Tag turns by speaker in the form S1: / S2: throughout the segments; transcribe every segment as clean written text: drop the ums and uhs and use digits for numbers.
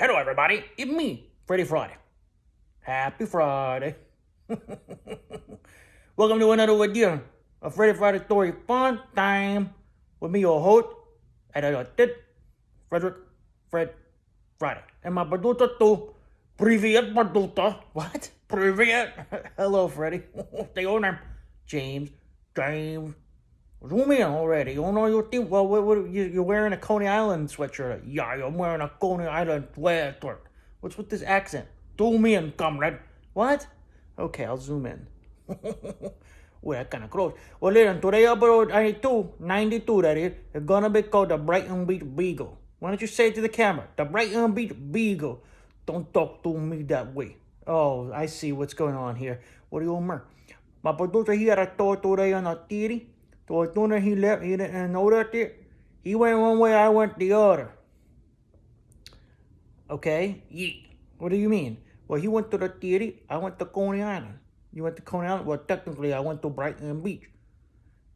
S1: Hello, everybody. It's me, Freddie Friday. Happy Friday. Welcome to another edition of Freddie Friday Story Fun Time with me, your host, Frederick Fred Friday. And my producer, too. Привет, producer. What? Привет. Hello, Freddie. What's your name? James. Zoom in already. You know you think, well, you're wearing a Coney Island sweatshirt. Yeah, I'm wearing a Coney Island sweatshirt. What's with this accent? Zoom in, comrade. What? Okay, I'll zoom in. We're kind of close. Well, listen, today episode 92, that is, it's gonna be called the Brighton Beach Beagle. Why don't you say it to the camera? The Brighton Beach Beagle. Don't talk to me that way. Oh, I see what's going on here. What do you mean? My producer, he had a tour today on a theory. So as soon as he left, he didn't know that it. He went one way, I went the other. Okay? Yeah. What do you mean? Well, he went to the theater, I went to Coney Island. You went to Coney Island? Well, technically, I went to Brighton Beach.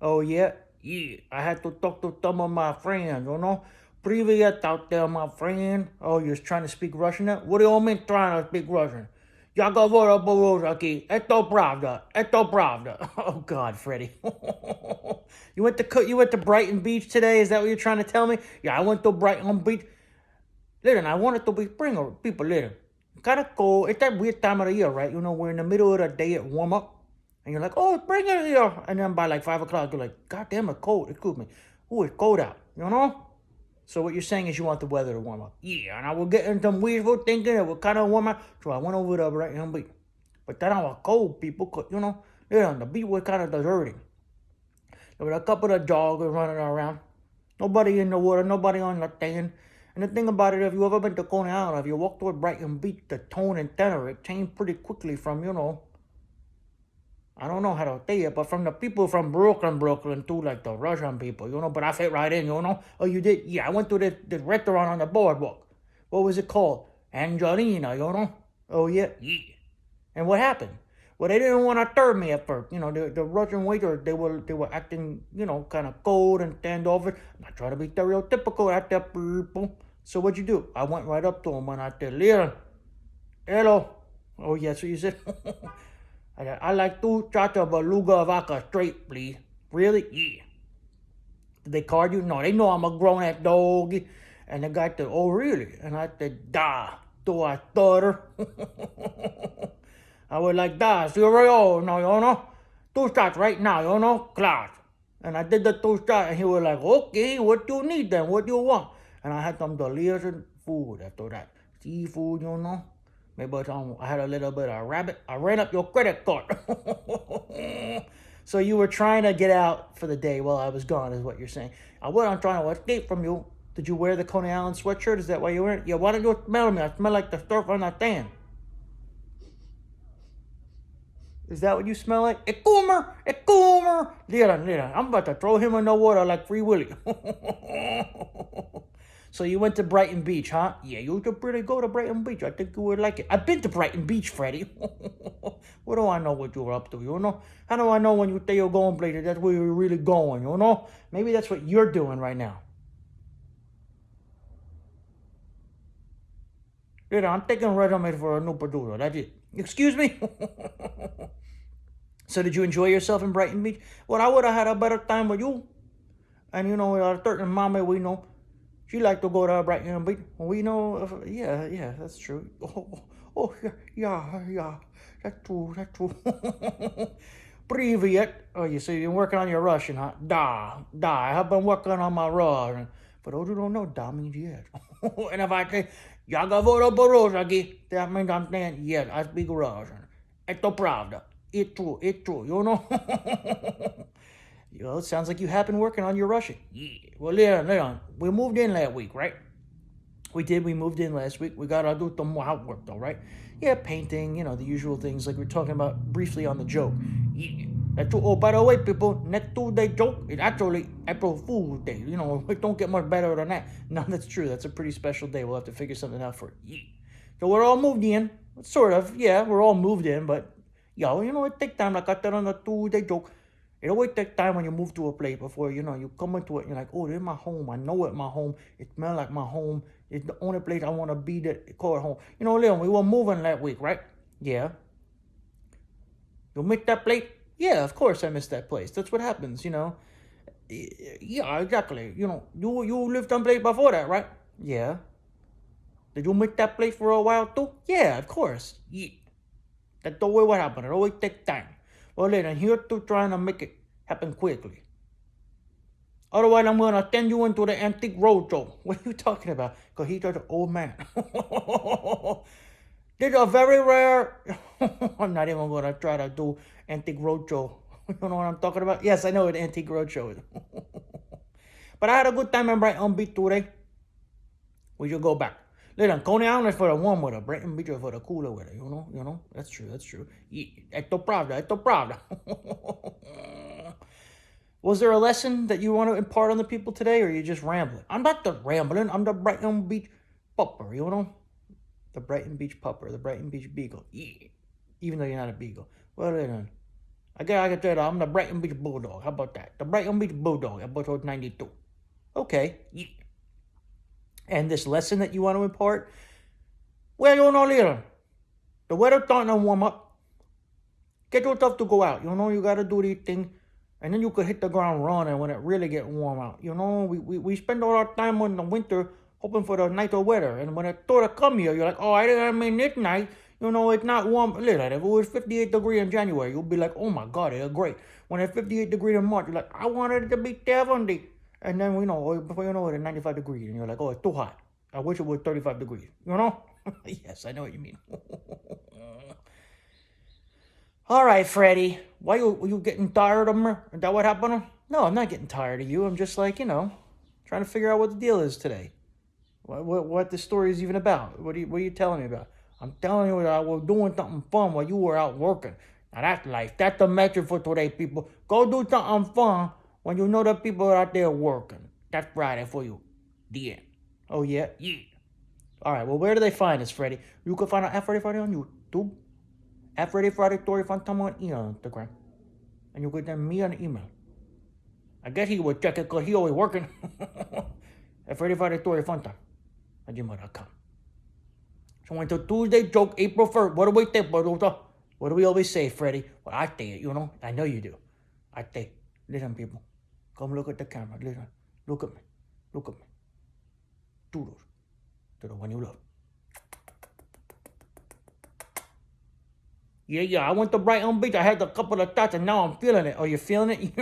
S1: Oh, yeah? Yeah. I had to talk to some of my friends, you know? Привет out there, my friend. Oh, you're trying to speak Russian now? What do you mean trying to speak Russian? Я говорю по-русски. Это правда. Это правда. Oh, God, Freddie. You went to Brighton Beach today? Is that what you're trying to tell me? Yeah, I went to Brighton Beach. Listen, I wanted to be spring. People, listen. Kind of cold. It's that weird time of the year, right? You know, we're in the middle of the day at warm up. And you're like, oh, spring is here. And then by like 5 o'clock, you're like, God damn, it's cold. Excuse me. Oh, it's cold out. You know? So what you're saying is you want the weather to warm up. Yeah, and I was getting some wishful thinking it would kind of warm up. So I went over to Brighton Beach. But then I was cold, people. You know, the beach was kind of deserted. There were a couple of joggers running around. Nobody in the water, nobody on the sand. And the thing about it, if you ever been to Coney Island, if you walk toward Brighton Beach, the tone and tenor, it changed pretty quickly from, I don't know how to say it, but from the people from Brooklyn to like the Russian people, but I fit right in, Oh, you did? Yeah, I went to this restaurant on the boardwalk. What was it called? Angelina, Oh, yeah? Yeah. And what happened? Well, they didn't want to serve me at first. The Russian waiters, they were acting, kind of cold and standoffish. I'm not trying to be stereotypical at that people. So what'd you do? I went right up to them and I said, "Listen, hello." Oh, yeah, so you said, I like 2 shots of Beluga vodka straight, please. Really? Yeah. Did they card you? No, they know I'm a grown-ass dog. And the guy said, oh, really? And I said, da. Do I stutter? I was like, da, cereal, no, 2 shots right now, class. And I did the 2 shots, and he was like, okay, what do you need then? What do you want? And I had some delicious food after that. Seafood, Maybe I had a little bit of rabbit. I ran up your credit card. So you were trying to get out for the day while I was gone, is what you're saying. I wasn't trying to escape from you. Did you wear the Coney Island sweatshirt? Is that why you wear it? Yeah, why don't you smell me? I smell like the surf on that sand. Is that what you smell like? A coomer. Lira. I'm about to throw him in the water like Free Willy. So you went to Brighton Beach, huh? Yeah, you should really go to Brighton Beach. I think you would like it. I've been to Brighton Beach, Freddie. What do I know what you're up to, How do I know when you say you're going places, that's where you're really going, Maybe that's what you're doing right now. I'm taking resumes for a new producer. That's it. Excuse me? So did you enjoy yourself in Brighton Beach? Well, I would have had a better time with you. And a certain mommy we know, she like to go to Brighton Beach. We know, yeah, that's true. Oh, yeah, that's true. Привет. Oh, you see, you're working on your Russian, huh? Da, I have been working on my Russian. For those who don't know, da means yes. And if I say, я говорю по-русски, that means I'm saying, yes, I speak Russian. Это правда. It's true, It sounds like you have been working on your Russian. Yeah. Well, Leon, we moved in last week, right? We did. We moved in last week. We got to do some more housework, though, right? Yeah, painting, the usual things like we were talking about briefly on the joke. Yeah. That's true. Oh, by the way, people, next Tuesday joke is actually April Fool's Day. It don't get much better than that. No, that's true. That's a pretty special day. We'll have to figure something out for it. Yeah. So we're all moved in. Sort of. Yeah, we're all moved in, but, it takes time. Like I said on the Tuesday joke. It always takes time when you move to a place before, you come into it and you're like, oh, this is my home. I know it, my home. It smells like my home. It's the only place I want to be that call it home. Leon, we were moving that week, right? Yeah. You miss that place? Yeah, of course I miss that place. That's what happens, Yeah, exactly. You lived someplace before that, right? Yeah. Did you miss that place for a while too? Yeah, of course. Yeah. That's always what happened. It always takes time. Well, then here to trying to make it happen quickly. Otherwise, I'm gonna send you into the antique roadshow. What are you talking about? Because he's just an old man. These are very rare. I'm not even gonna try to do antique roadshow. You know what I'm talking about? Yes, I know what antique roadshow is. But I had a good time in Brighton Beach today. We should go back. Listen, Coney Island is for the warm weather. Brighton Beach is for the cooler weather. That's true. Yeah, esto pravda. Was there a lesson that you want to impart on the people today, or are you just rambling? I'm not the rambling. I'm the Brighton Beach pupper, The Brighton Beach pupper, the Brighton Beach beagle. Yeah. Even though you're not a beagle. Well, then, I can tell you, I'm the Brighton Beach Bulldog. How about that? The Brighton Beach Bulldog, episode 92. Okay. Yeah. And this lesson that you want to impart? Well, little. The weather's starting to warm up. Get yourself to go out. You got to do these things. And then you could hit the ground running when it really get warm out. We spend all our time in the winter hoping for the nicer weather. And when it sort of come here, you're like, oh, I didn't mean this night. It's not warm. Listen, if it was 58 degrees in January, you'll be like, oh my God, it's great. When it's 58 degrees in March, you're like, I wanted it to be 70. And then, before you know it, it's 95 degrees. And you're like, oh, it's too hot. I wish it was 35 degrees. Yes, I know what you mean. All right, Freddie. Were you getting tired of me? Is that what happened? No, I'm not getting tired of you. I'm just like, trying to figure out what the deal is today. What the story is even about. What are you telling me about? I'm telling you that I was doing something fun while you were out working. Now that's life. That's the message for today, people. Go do something fun when you know the people are out there working. That's Friday for you. The end. Oh, yeah? Yeah. All right, well, where do they find us, Freddie? You can find out at Freddie Friday on YouTube. At Freddie Friday Story Funtime on Instagram. And you get them me on email. I guess he would check it because he always working. At Freddie Friday Story Funtime at gmail.com. So until Tuesday joke, April 1st. What do we think, Baruta? What do we always say, Freddie? Well, I say it, I know you do. I say, listen, people. Come look at the camera. Listen. Look at me. Look at me. Toodles. To the one you love. Yeah, I went to Brighton Beach. I had a couple of thoughts and now I'm feeling it. Are you feeling it?